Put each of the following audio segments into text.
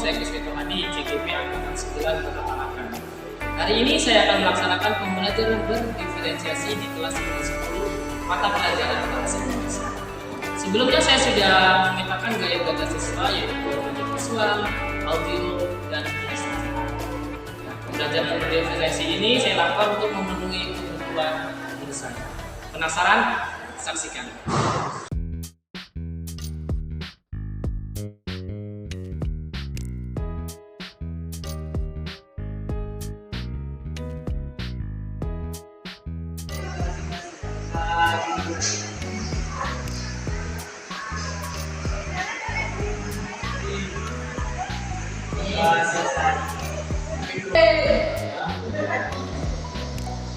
Teknik Hadi CGP Angkatan 9 Kota Tarakan. Hari ini saya akan melaksanakan pembelajaran berdiferensiasi di kelas 10 mata pelajaran bahasa Indonesia. Sebelumnya saya sudah memetakan gaya belajar siswa yaitu visual, audio, dan kinesthetik. Pembelajaran berdiferensiasi ini saya lakukan untuk memenuhi kebutuhan guru saya. Penasaran? Saksikan.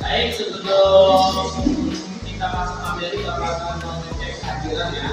Baik, sebelum kita masuk materi, Bapak akan mengecek hadiran ya.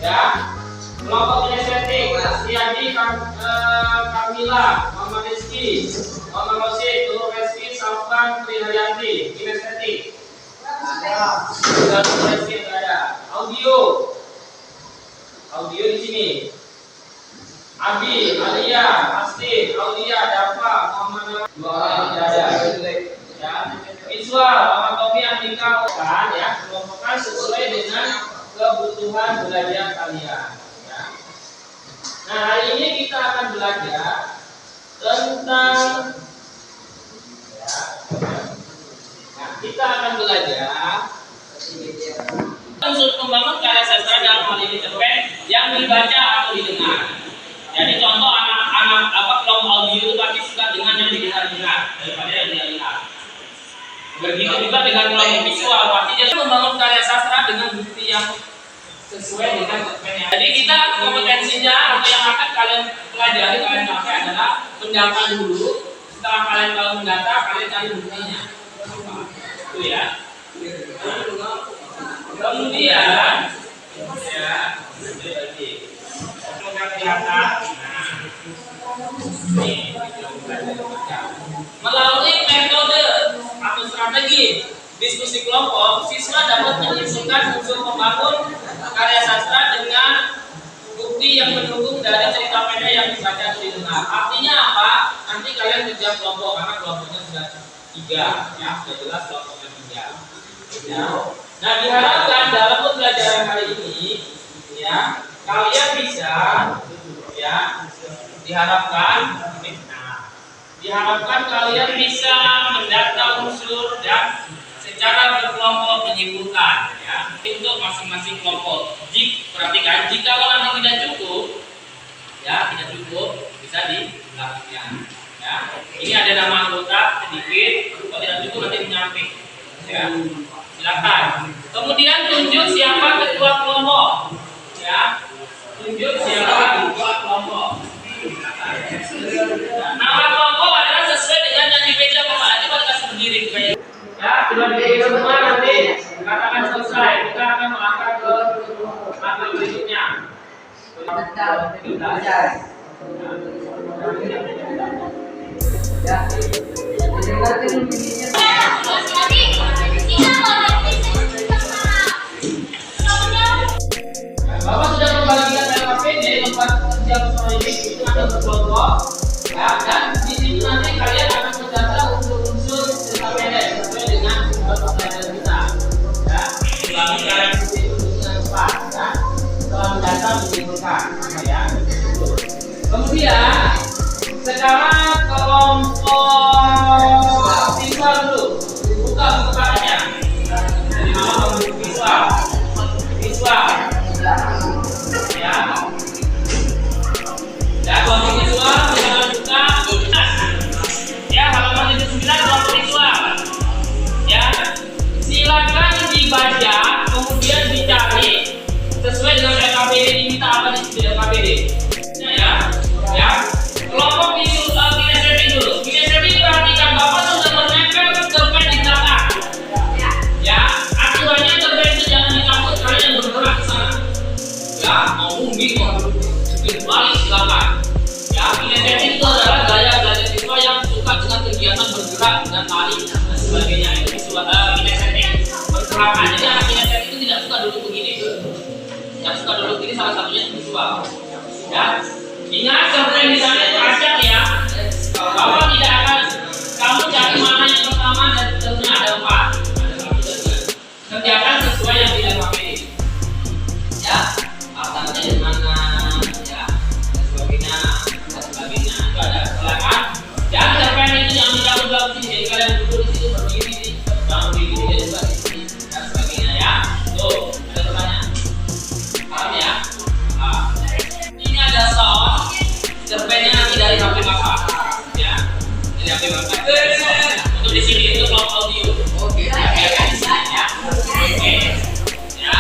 Ya, kelompok kinesthetik, Siadi, Kamila, Muhammad Rizky, Muhammad Rosid, Tulur Reski, Salvan, Triharyanti, kinesthetik. Tulur Reski ada. Audio di sini. Abi, Alia, Asti, Aulia, Dafa, Muhammad. Dua orang tidak ada. Ya, visual, Muhammad Tofi, Andika, kan ya, kelompokkan sesuai dengan kebutuhan belajar kalian. Ya. Nah, hari ini kita akan belajar tentang unsur pembangun karya sastra dalam hal ini cerpen yang dibaca atau didengar. Jadi contoh anak-anak kelompok audio itu pasti suka dengan yang didengar daripada yang dia lihat. Begitu juga dengan kelompok visual, pasti dia membangun karya sastra dengan bukti yang sesuai dengan cerpennya. Jadi kita kompetensinya atau yang akan kalian pelajari, kalian pakai adalah mendata dulu. Setelah kalian tahu mendata, kalian cari buktinya. Itu ya. Kemudian ya, semoga kelihatan. Melalui metode atau strategi diskusi kelompok, siswa dapat menyusunkan unsur pembangun karya sastra dengan bukti yang mendukung dari cerita pendek yang dibaca atau didengar. Artinya apa? Nanti kalian kerja kelompok karena kelompoknya sudah 3, ya sudah jelas kelompoknya 3. Ya. Nah, diharapkan dalam pembelajaran hari ini, ya kalian bisa, ya diharapkan kalian bisa mendata unsur dan secara berkelompok menyimpulkan ya untuk masing-masing kelompok. Perhatikan, jika nanti tidak cukup bisa dilakukan. Ya, ini ada nama anggota sedikit, kalau tidak cukup nanti menyamping. Ya, silakan. Kemudian tunjuk siapa ketua kelompok. Ya, tunjuk siapa ketua kelompok. Nama kelompok adalah sesuai dengan yang dibaca Bapak. Nanti pada kasih berdiri kayak. Ya, sudah dipilih semua nanti katakan selesai. Kita akan melangkah ke mata berikutnya. Ya. Bapak sudah membagikan LKPD tempat kerja proyek itu ada berkelompok, ya, dan di situ nanti kalian akan mendata unsur-unsur LKPD sesuai dengan mata pelajaran kita. Ya, ulangi kalian itu dengan tepat, ya. Setelah mendata menyimpulkan, ya. Kemudian sekarang kelompok visual dulu, buka bukaannya. Jadi nama visual, ya. Ya, kelompok visual misalkan buka, ya halaman 79 kelompok visual, ya. Silakan dibaca, kemudian dicari sesuai dengan LKPD diminta apa di LKPD, ya. Ya, kelompok visual kinestetik dulu. Kinestetik perhatikan, Bapak sudah menempel cerpen di belakang. Ya, aturannya cerpen itu jangan dicabut, kalian bergerak ke sana. Ya, mau unggi, mau balik silakan. Ya, kinestetik itu adalah gaya belajar siswa yang suka dengan kegiatan bergerak dan lari dan sebagainya. Itu visual kinestetik pergerakan. Jadi anak kinestetik itu tidak suka duduk begini. Yang suka duduk begini salah satunya visual. Ya. Ingat cerpen di sana itu acak ya. Bapak tidak akan kamu cari mana yang pertama dan tentunya ada 4. Kerjakan sesuai yang tidak KPD. Ya, asalnya di mana, ya, dan sebagainya, dan sebagainya. Itu ada silakan. Dan cerpen itu yang dijauh-jauh sini. Jadi kalian duduk di situ berdiri, jangan berdiri jadi juga di sini dan sebagainya ya. Tuh, ada pertanyaan. Paham ya? Nah, ini ada sound. Cerpennya nanti dari HP Bapak, ya, dari HP Bapak. Untuk di sini itu kelompok audio. Oke, ya, di sini ya. Oke, ya.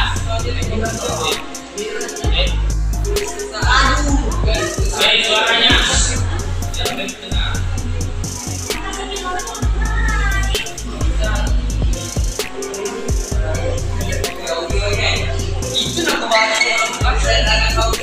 Oke, suaranya. Ya, dengar. Itu nak bahas saya akan tahu.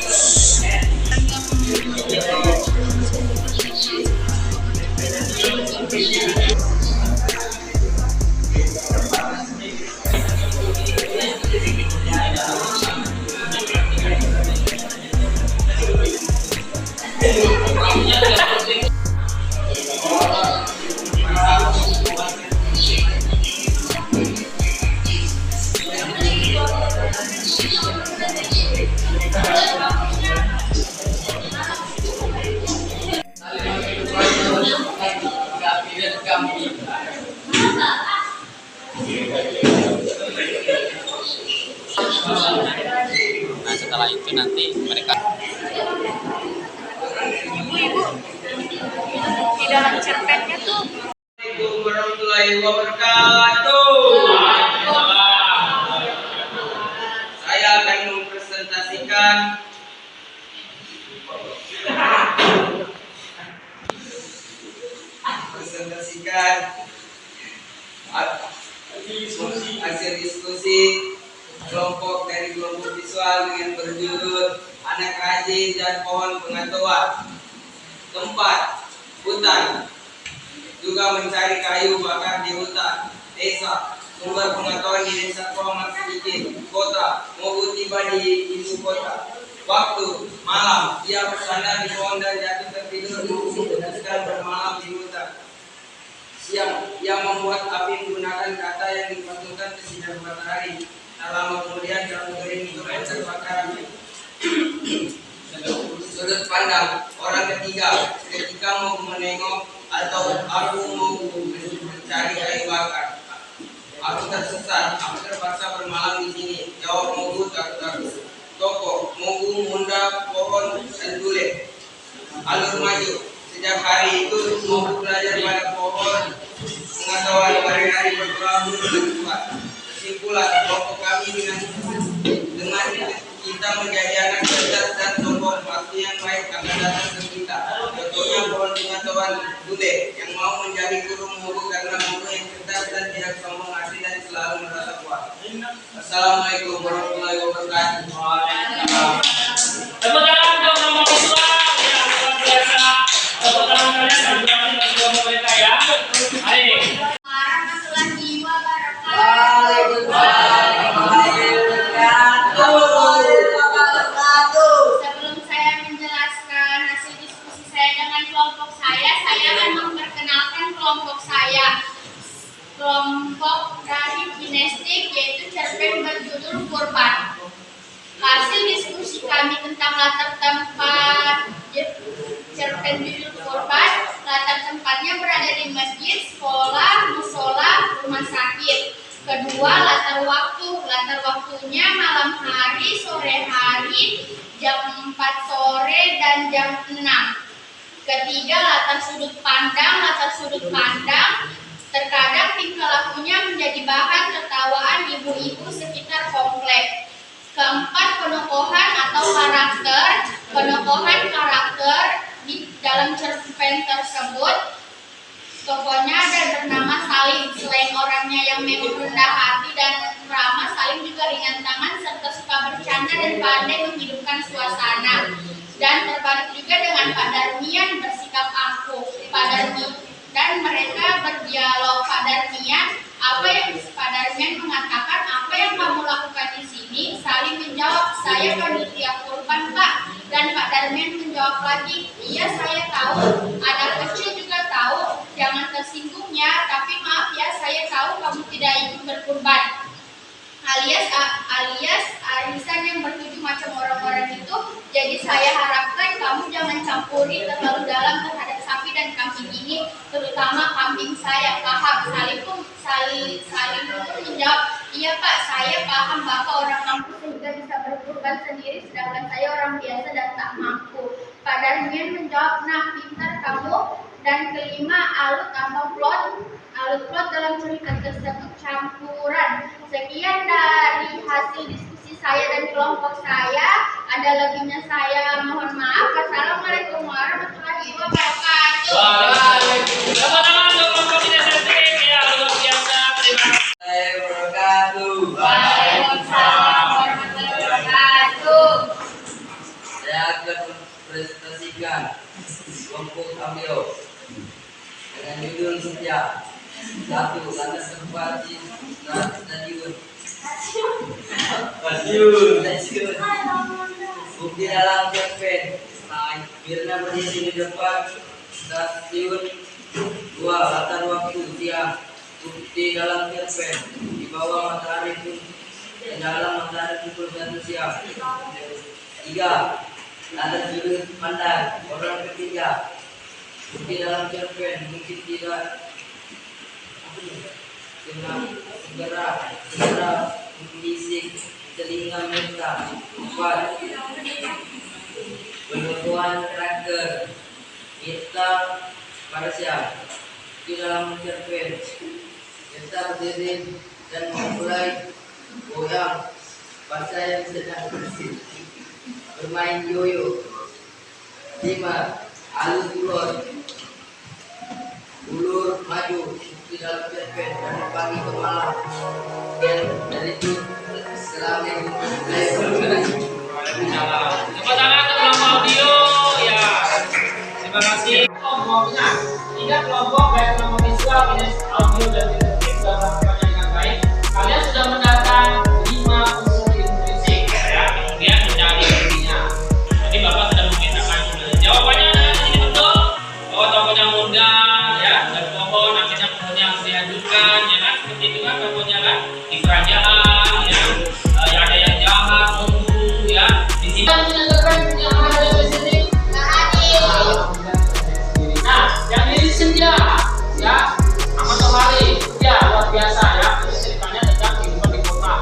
Nah, setelah itu nanti mereka ibu-ibu di dalam cerpennya tuh. Assalamualaikum warahmatullahi wabarakatuh. Saya akan mempresentasikan hasil diskusi kelompok dari kelompok visual dengan berjudul Anak Rajin dan Pohon Pengetahuan. Tempat hutan, juga mencari kayu bakar di hutan. Desa, sumber pengetahuan di desa Keramat sedikit. Kota, Mogu tiba di ibu kota. Waktu, malam, ia bersandar di pohon dan jatuh tertidur dan sedang bermalam di hutan. Siang, ia membuat api menggunakan kata yang dipantulkan ke sinar matahari. Tak lama kemudian jalan kering itu terbakar. Sudut pandang orang ketiga, ketika mau menengok atau aku mau mencari kayu bakar. Aku tersesat, aku terpaksa bermalam di sini. Jawab Mogu takut-takut. Toko, Mogu munda pohon dan tulen. Alur maju. Sejak hari itu Mogu belajar pada pohon pengetahuan hari-hari berkelabu dengan kuat. Kesimpulan, kelompok kami dengan kita menjadi anak cerdas dan sombong, pasti yang baik akan datang ke kita. Contohnya pohon pengetahuan Bude yang mau menjadi guru Mogu karena Mogu yang cerdas dan tidak sombong hati dan selalu merasa kuat. Assalamualaikum warahmatullahi wabarakatuh. Tepuk tangan untuk kelompok visual yang luar biasa. Tepuk tangan kalian dan berarti bagi kelompok mereka ya. Ayo. Warahmatullahi wabarakatuh. Waalaikumsalam warahmatullahi wabarakatuh. kelompok dari kinestik, yaitu cerpen berjudul Kurban. Hasil diskusi kami tentang latar tempat cerpen berjudul Kurban, latar tempatnya berada di masjid, sekolah, musola, rumah sakit. Kedua, latar waktunya malam hari, sore hari, jam 4 sore dan jam 6. Ketiga, latar sudut pandang. Terkadang tingkah lakunya menjadi bahan tertawaan ibu-ibu sekitar komplek. Keempat, penokohan karakter di dalam cerpen tersebut. Tokohnya ada bernama Salim. Selain orangnya yang memang rendah hati dan ramah, Salim juga ringan tangan serta suka bercanda dan pandai menghidupkan suasana. Dan terbalik juga dengan Pak Darmian bersikap angkuh. Dan mereka berdialog. Pak Darmian mengatakan, apa yang kamu lakukan di sini? Salim menjawab, saya panitia kurban, Pak. Dan Pak Darmian menjawab lagi, iya saya tahu, anak kecil juga tahu, jangan tersinggung ya, tapi maaf ya, saya tahu kamu tidak ikut berkurban. Alias arisan yang bertujuh macam orang-orang itu. Jadi saya harapkan kamu jangan campuri terlalu dalam terhadap sapi dan kambing ini, terutama kambing saya. Paham? Salim menjawab, iya Pak, saya paham Bapak orang kampung sehingga bisa berkurban sendiri, sedangkan saya orang biasa dan tak mampu. Pak Darmian menjawab, nah pintar kamu. Dan kelima, alut plot dalam cerita tersebut campuran. Sekian dari hasil diskusi saya dan kelompok saya. Ada lebihnya saya mohon maaf. Assalamualaikum warahmatullahi wabarakatuh. Waalaikumsalam. Teman-teman untuk kelompok inisiatif ya luar biasa. Terima kasih. Waalaikumsalam warahmatullahi wabarakatuh. Saya akan presentasikan kelompok Ambil dengan judul setia. 1. Lantas tempat di stadion. Bukti dalam cerpen. Mirna berdiri di depan stasiun. 2. Latar waktu siang. Bukti dalam cerpen. Di bawah matahari pun dalam matahari pukul 1 siang. 3. Latar sudut pandang orang ketiga. Bukti dalam cerpen mungkin tidak segera fisik telinga mereka. 4. Penutuan karakter kita pada siang di dalam cerpen. Kita berdiri dan memulai goyang bahasa yang sedang bermain yoyo. 5. Alur ulur maju di dalam cerpen dari pagi ke malam. Dan dari itu selama Tepuk tangan untuk kelompok audio ya. Terima kasih. Kelompoknya 3 kelompok baik kelompok visual, audio dan interaktif sudah melakukannya dengan baik. Kalian sudah mendatang 5 unsur intrinsik ya. Kemudian mencari intinya. Jadi Bapak sudah membedakan jawabannya adalah ini betul bahwa tokohnya muda ya, dan pohon akhirnya pohonnya harus dihancurkan ya kan, seperti itu kan tokohnya kan di kerajaan ya, ya ada yang jahat, membunuh ya. Di sini menyatakan yang ada di sini. Nah, yang ini senja ya, amat kembali ya luar biasa ya. Ini ceritanya tentang kehidupan di kota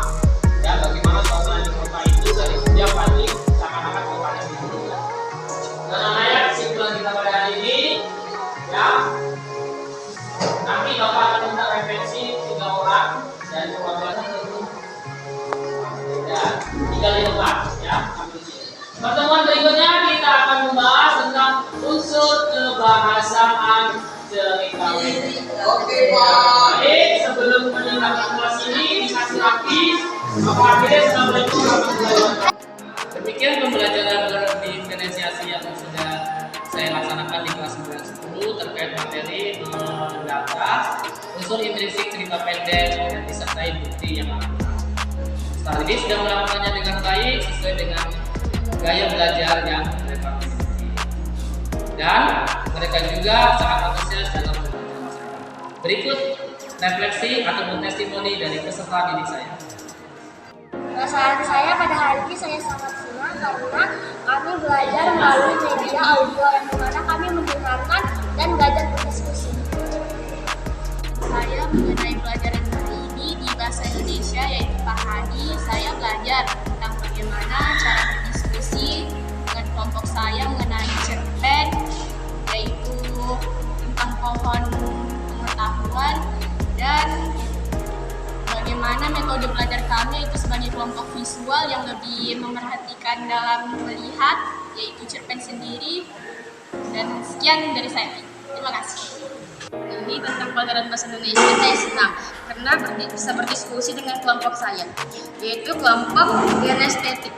ya, bagaimana suasana di kota itu dari senja pagi seakan-akan kotanya dulu ya. Dan anak kesimpulan kita pada hari ini ya, nanti Bapak akan minta referensi 3 orang dan keluarga tentu ya, 3 lepas ya. Pertemuan berikutnya kita akan membahas tentang unsur kebahasaan cerita. Oke Pak. Baik, sebelum meninggalkan kelas ini dikasih lagi Bapak akhirnya Assalamualaikum warahmatullahi wabarakatuh. Demikian pembelajaran di inisiasi yang sudah saya laksanakan di kelas 9-10 terkait materi mendata unsur intrinsik cerita pendek dan disertai bukti yang ada. Setelah ini sudah melakukannya dengan baik sesuai dengan gaya belajar yang mereka miliki, dan mereka juga sangat antusias dalam belajar. Berikut refleksi ataupun testimoni dari peserta didik saya. Perasaan saya pada hari ini saya sangat senang karena kami belajar melalui media audio yang dimana kami mendengarkan dan belajar berdiskusi. Saya mengenai pelajaran hari ini di bahasa Indonesia yaitu Pak Hadi, saya belajar tentang bagaimana cara berdiskusi dengan kelompok saya mengenai cerpen, yaitu tentang pohon pengetahuan, dan bagaimana metode belajar kami itu sebagai kelompok visual yang lebih memerhatikan dalam melihat, yaitu cerpen sendiri. Dan sekian dari saya. Terima kasih. Ini tentang pelajaran bahasa Indonesia saya senang karena bisa berdiskusi dengan kelompok saya, yaitu kelompok kinestetik.